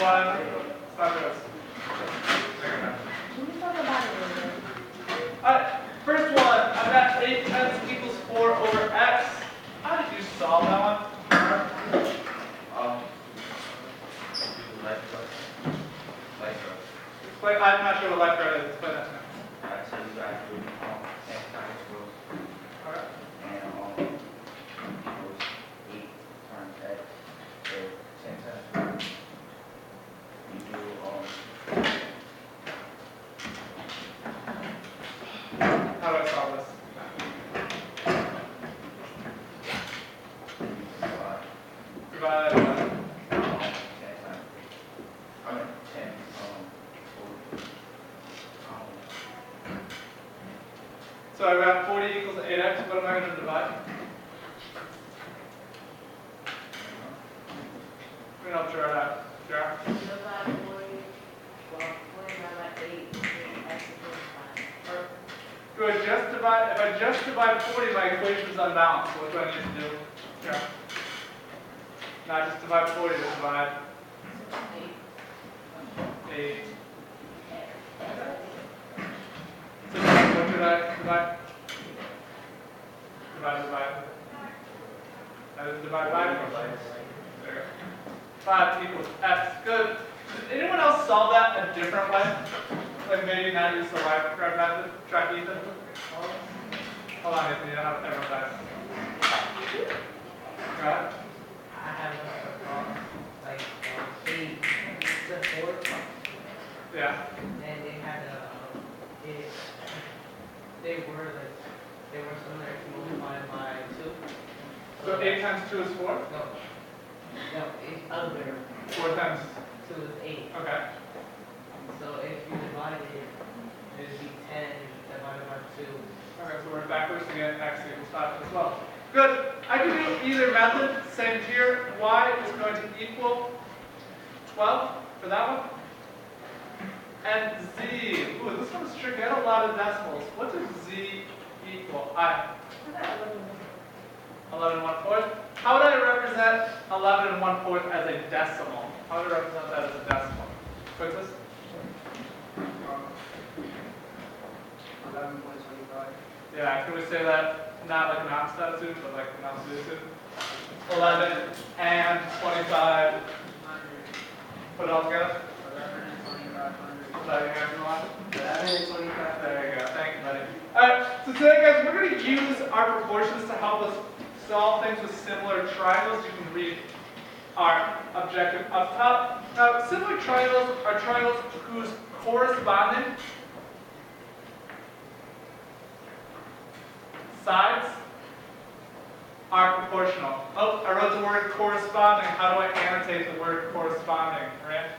1. Stop goes. Can we talk about it later? Alright, first one, I've got 8 times equals 4 over x. How did you solve that one? Explain, I'm not sure what life guard is. Explain that to me. Alright, so you guys do x times equals Alright. and equals 8 times x. So 10 times 4. You do How do I solve this? Divide 10 times. I mean 10. So I've got 40 equals 8x. What am I going to divide? We don't draw it out. Draw. Divide 40, well, 40 divided by 8, x equals 5. Do I just divide, if I just divide 40, my equation is unbalanced. What do I need to do? Yeah. Not just divide 40, just divide 8. So what should I divide? Divide. I just divide 5. There you go. 5 equals x. Good. Did anyone else solve that a different way? Like maybe not use the life guard method? Track Ethan? Hold on, Ethan, you don't have everyone time. Go ahead. I have like 8 support, Yeah. and they had they were similar to multiplied by 2. So 8 times 2 is 4? No, it's other 4 times. 2 is 8. Okay. So if you divide it, it would be 10 divided by 2. Okay, so we're backwards to get x equals 5 as well. Good. I can do either method. Same here. Y is going to equal 12 for that one. And z. Ooh, this one's tricky. I had a lot of decimals. What does z equal? 11 1/4. How would I represent 11 1/4 as a decimal? How would I represent that as a decimal? Quickest? 11.25. Yeah, can we say that not like an oxidation, but like an oxidation? 11 and 25. Put it all together. 11 and 2500. Is that your answer, Milan? 11 and 25. There you go. Thank you, buddy. Alright, so today, guys, we're going to use our proportions to help us solve things with similar triangles. You can read our objective up top. Now, similar triangles are triangles whose corresponding sides are proportional. Oh, I wrote the word corresponding. How do I annotate the word corresponding? Right?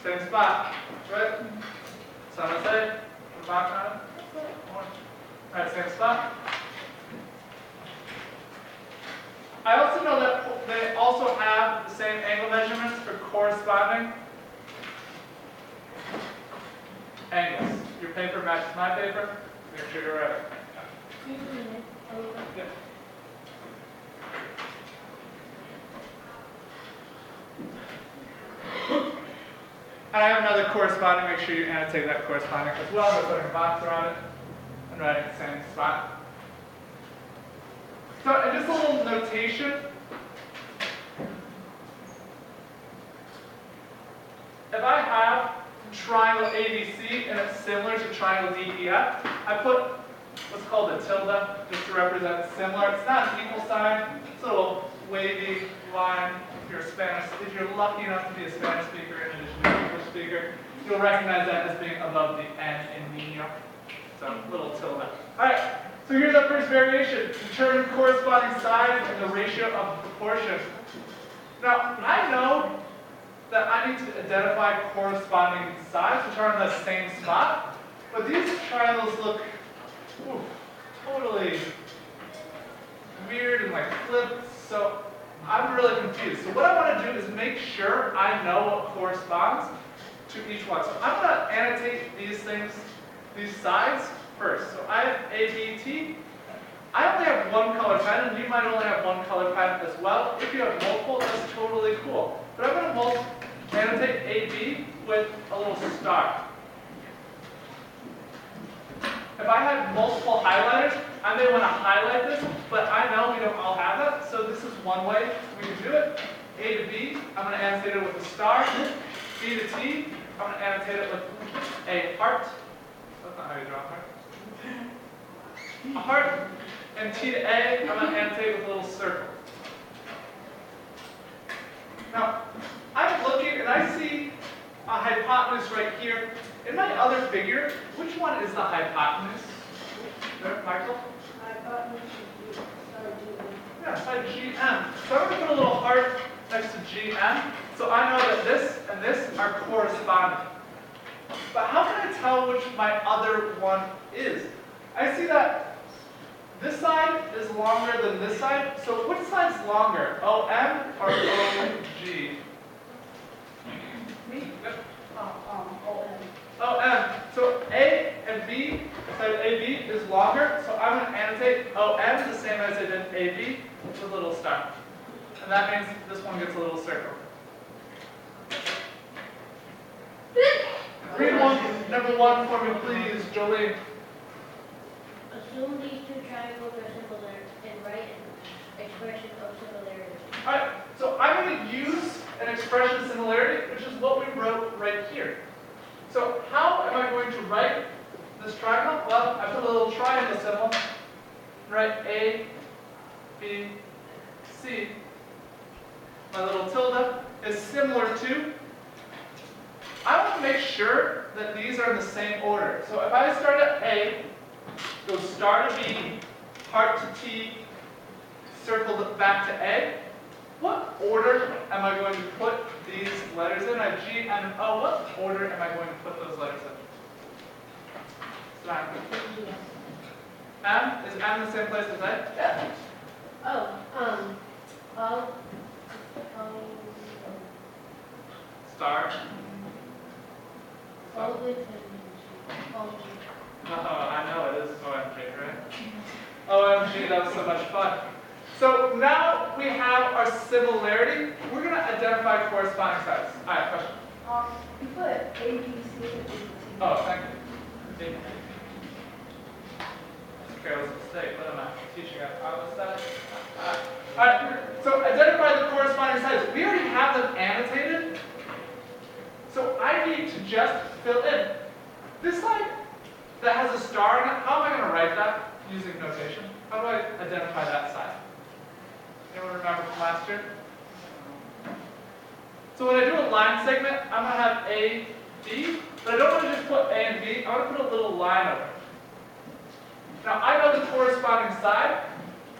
Same spot. Right? So I'm going to say, put a box on it. Alright, same spot. I also know that they also have the same angle measurements for corresponding angles. Your paper matches my paper. Make sure you're ready. Yeah. And I have another corresponding. Make sure you annotate that corresponding as well. We're putting a box around it and writing the same spot. So, and just a little notation. If I have triangle ABC and it's similar to triangle DEF, I put what's called a tilde just to represent similar. It's not an equal sign. It's a little wavy line. If you're lucky enough to be a Spanish speaker in addition to an English speaker, you'll recognize that as being above the N in Nino. So, little tilde. All right. So here's our first variation. Determine corresponding sides and the ratio of proportion. Now, I know that I need to identify corresponding sides, which are in the same spot, but these triangles look totally weird and like flipped, so I'm really confused. So what I want to do is make sure I know what corresponds to each one. So I'm going to annotate these things, these sides, first. So I have ABT. I only have one color pen, and you might only have one color pen as well. If you have multiple, that's totally cool. But I'm going to annotate AB with a little star. If I had multiple highlighters, I may want to highlight this, but I know we don't all have that, so this is one way we can do it. A to B, I'm going to annotate it with a star. B to T, I'm going to annotate it with a heart. That's not how you draw a heart. A heart. And T to A, I'm going to annotate with a little circle. Now, I'm looking and I see a hypotenuse right here. In my other figure, which one is the hypotenuse? There, Michael? Yeah, side GM. So I'm going to put a little heart next to GM. So I know that this and this are corresponding. But how can I tell which my other one is? I see that this side is longer than this side. So which side's longer? OM or OG? Me? Yep. OM. OM. So A and B, side AB is longer. So I'm going to annotate OM the same as I did AB with a little star. And that means this one gets a little circle. Read number one for me, please, Jolene. Assume these two triangles are similar and write an expression of similarity. All right, so I'm going to use an expression of similarity, which is what we wrote right here. So how am I going to write this triangle? Well, I put a little triangle symbol, write A, B, C. My little tilde is similar to. I want to make sure that these are in the same order. So if I start at A, go star to B, heart to T, circle back to A, what order am I going to put these letters in? I have G, M, and O. What order am I going to put those letters in? M? Is M in the same place as A? Yeah. Star. I know it is OMG, right? OMG, that was so much fun. So now we have our similarity. We're going to identify corresponding sides. All right, question. You put A, B, C, and D. Oh, thank you. That's a careless mistake. What am I teaching at Thomas that? All right, so identify the corresponding sides. We already have them annotated. So I need to just fill in. This side that has a star in it, how am I going to write that using notation? How do I identify that side? Anyone remember from last year? So when I do a line segment, I'm going to have A, B, but I don't want to just put A and B. I want to put a little line over it. Now I know the corresponding side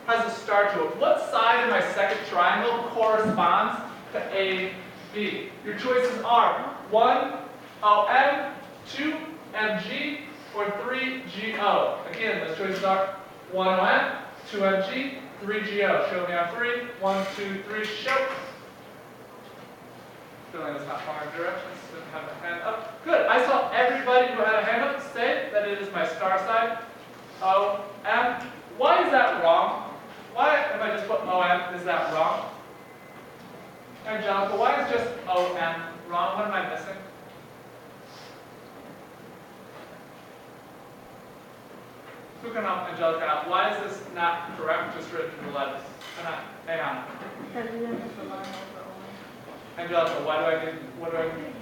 has a star to it. What side in my second triangle corresponds to A, B? Your choices are 1, OM, 2, MG, or 3, GO. Again, those choices are 1 OM, 2 MG, 3 GO. Show me on 3. 1, 2, 3, show. Feeling it's not following directions. Didn't have a hand up. Good. I saw everybody who had a hand up say that it is my star side. OM. Why is that wrong? Why, if I just put OM, is that wrong? Angelica, why is just OM wrong? What am I missing? Who can help Angelica out? Why is this not correct, just written in the letters? Hang on. Angelica, why do I need, what do I need?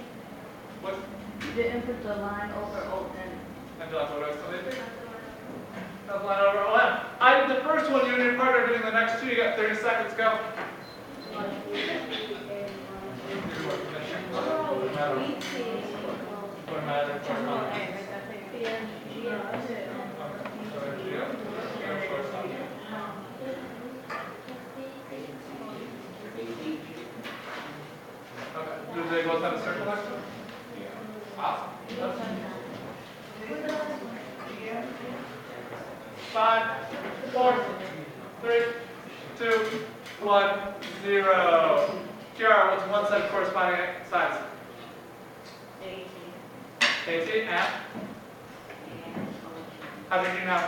What? You didn't put the line over OM. Angelica, what do I still need to do? That's line over OM. I did the first one, you and your partner are doing the next two. You got 30 seconds, go. What matter? Okay. Do they both have a circle next to them? Yeah. Awesome. 5, 4, 3, 2, 1, 0. Kiara, what's one set of corresponding sides? AT and? How many do you know?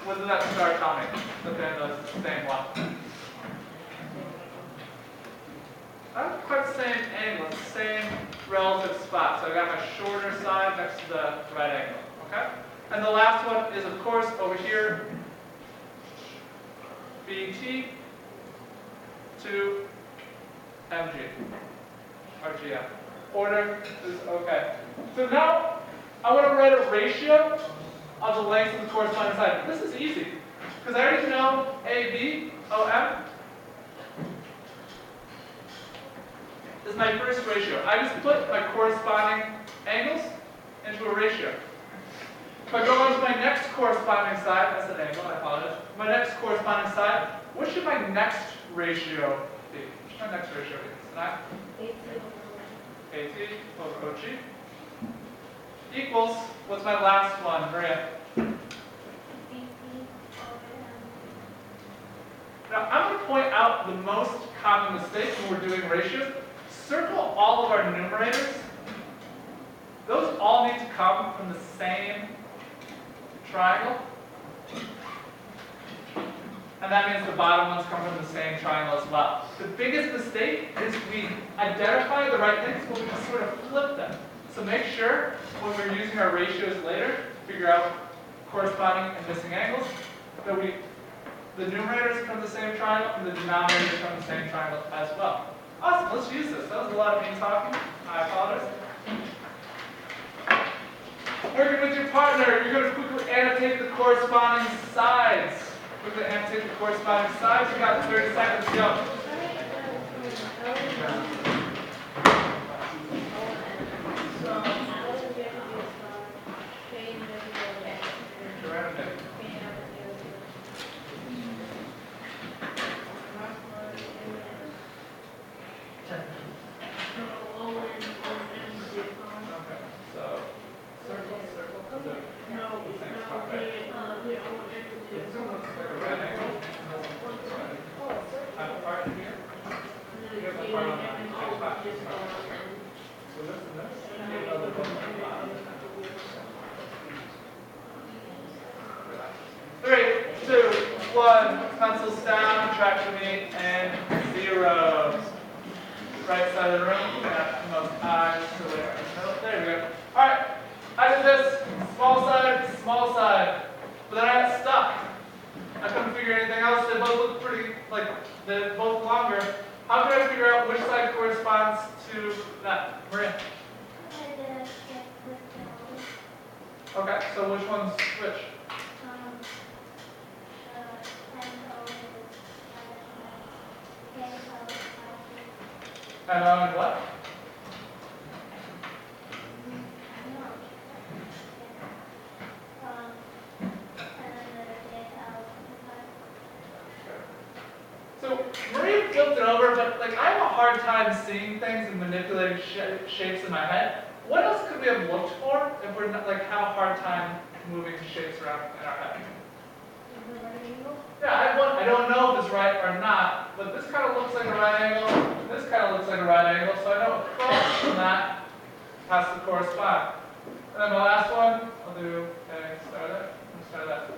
what does that star tell me? That they're in the same one. Not quite the same angle, it's the same relative spot. So I got my shorter side next to the right angle, okay? And the last one is, of course, over here, BT to MG, or GM. Order is okay. So now, I want to write a ratio of the lengths of the corresponding side. This is easy, because I already know AB, OM, is my first ratio. I just put my corresponding angles into a ratio. If I go on to my next corresponding side, that's an angle, I apologize. My next corresponding side, what should my next ratio be? What should my next ratio be? It's not AT over OG equals, what's my last one, Maria? Now, I'm going to point out the most common mistake when we're doing ratios. Circle all of our numerators. Those all need to come from the same triangle. And that means the bottom ones come from the same triangle as well. The biggest mistake is we identify the right things, but we just sort of flip them. So make sure when we're using our ratios later, figure out corresponding and missing angles, that the numerators from the same triangle and the denominators from the same triangle as well. Awesome, let's use this. That was a lot of me talking. I apologize. Working with your partner, you're going to quickly annotate the corresponding sides. Quickly annotate the corresponding sides. You got 30 seconds to go. Three, two, one, pencils down, track to me, and zeros. Right side of the room, got the most eyes to the middle. There we go. Alright, I did this, small side, but then I got stuck. I couldn't figure anything else. They both look pretty, like, they're both longer. How can I figure out which side corresponds to that? Maria? Okay, so which one's which? And what? So Maria flipped it over, but like I have a hard time seeing things and manipulating shapes in my head. What else could we have looked for if we're not, like have a hard time moving shapes around in our head? Yeah, I don't know if it's right or not, but this kind of looks like a right angle. This kind of looks like a right angle, so I know across from that has to correspond. And then my last one, I'll do start that.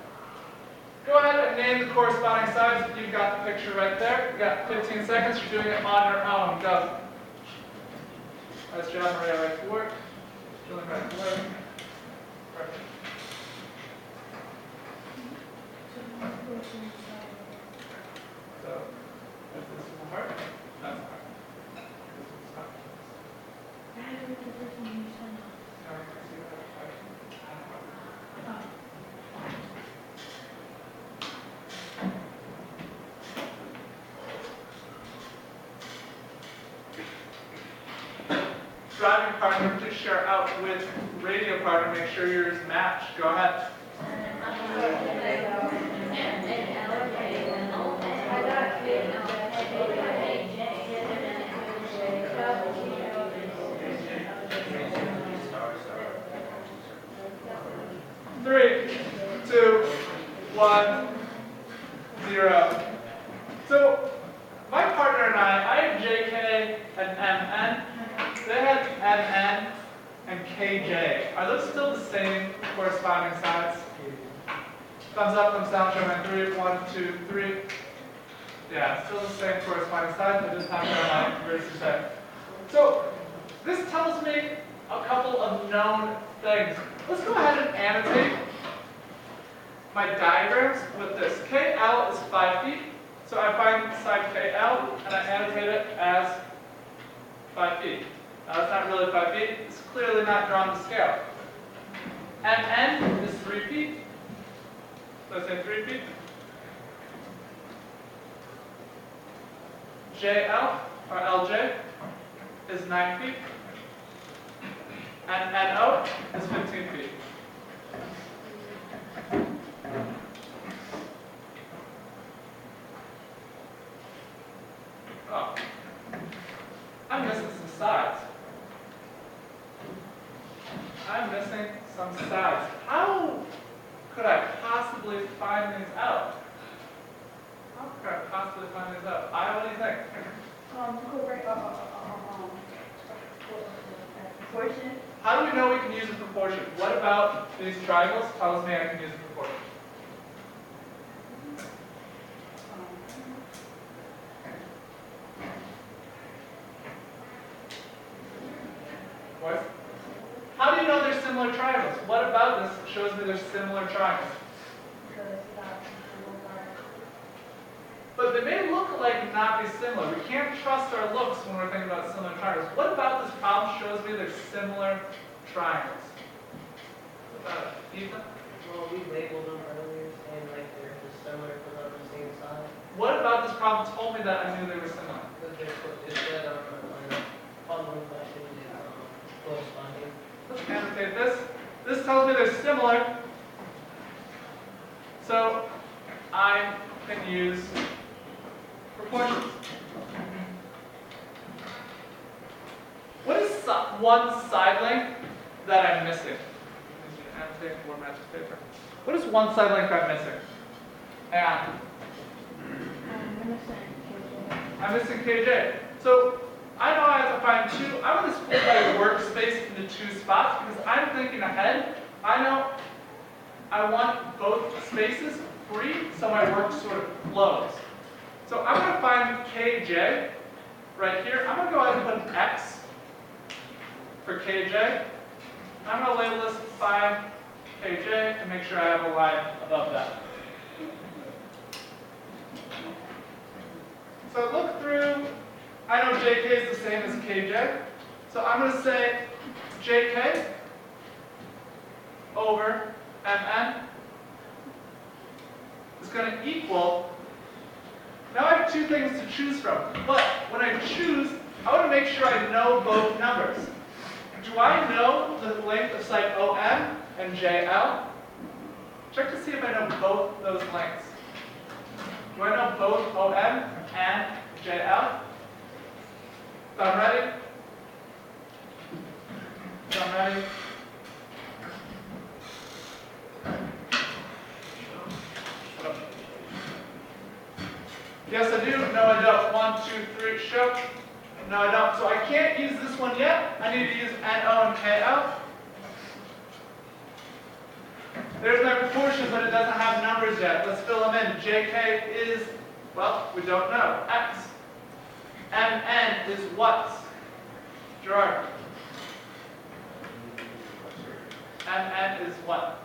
Go ahead and name the corresponding sides. You've got the picture right there. You've got 15 seconds. You're doing it on your own. Go. Nice job, Maria. Right to work. Julian, right to work. Perfect. So, if this is a heart, that's a heart. This is a heart. Driving partner, please share out with radio partner. Make sure yours match. Go ahead. 3, 2, 1, 0. So my partner and I have JK and MN. They had MN and KJ. Are those still the same corresponding sides? Thumbs up, thumbs down, show my 3. 1, 2, 3. Yeah, still the same corresponding side, but this time around my versus side. So this tells me a couple of known things. Let's go ahead and annotate my diagrams with this. KL is 5 feet, so I find side KL and I annotate it as 5 feet. Now it's not really 5 feet, it's clearly not drawn to scale. MN is 3 feet, so I say 3 feet. JL, or LJ, is 9 feet. And NO is 15 feet. Oh, I'm missing some sides. I'm missing some sides. How could I possibly find these out? How could I possibly find these out? What do you think? Proportion. How do we know we can use a proportion? What about these triangles tells me I can use a proportion? What? How do you know they're similar triangles? What about this shows me they're similar triangles? But they may look alike and not be similar. We can't trust our looks when we're thinking about similar triangles. What about this problem shows me they're similar triangles? What about it? Ethan? Well, we labeled them earlier, saying like they're just similar because they're the same size. What about this problem told me that I knew they were similar? Because it said on the following question is corresponding. Let's annotate this. This tells me they're similar. So I can use proportions. What is one side length that I'm missing? Annotate or matches paper. What is one side length I'm missing? And I'm missing KJ. So I know I have to find two. I'm going to split my workspace into 2 spots because I'm thinking ahead. I know I want both spaces free so my work sort of flows. So I'm going to find KJ right here. I'm going to go ahead and put an X for KJ. I'm going to label this 5KJ to make sure I have a line above that. So I look through, I know JK is the same as KJ. So I'm going to say JK over MN is going to equal, now I have 2 things to choose from, but when I choose, I want to make sure I know both numbers. Do I know the length of side OM and JL? Check to see if I know both those lengths. Do I know both OM and JL? So I'm ready? So I'm ready? Yes, I do. No, I don't. 1, 2, 3, show. No, I don't. So I can't use this one yet. I need to use NO and KL. There's my proportion, but it doesn't have numbers yet. Let's fill them in. JK is, well, we don't know. X. MN is what? Gerard. MN is what?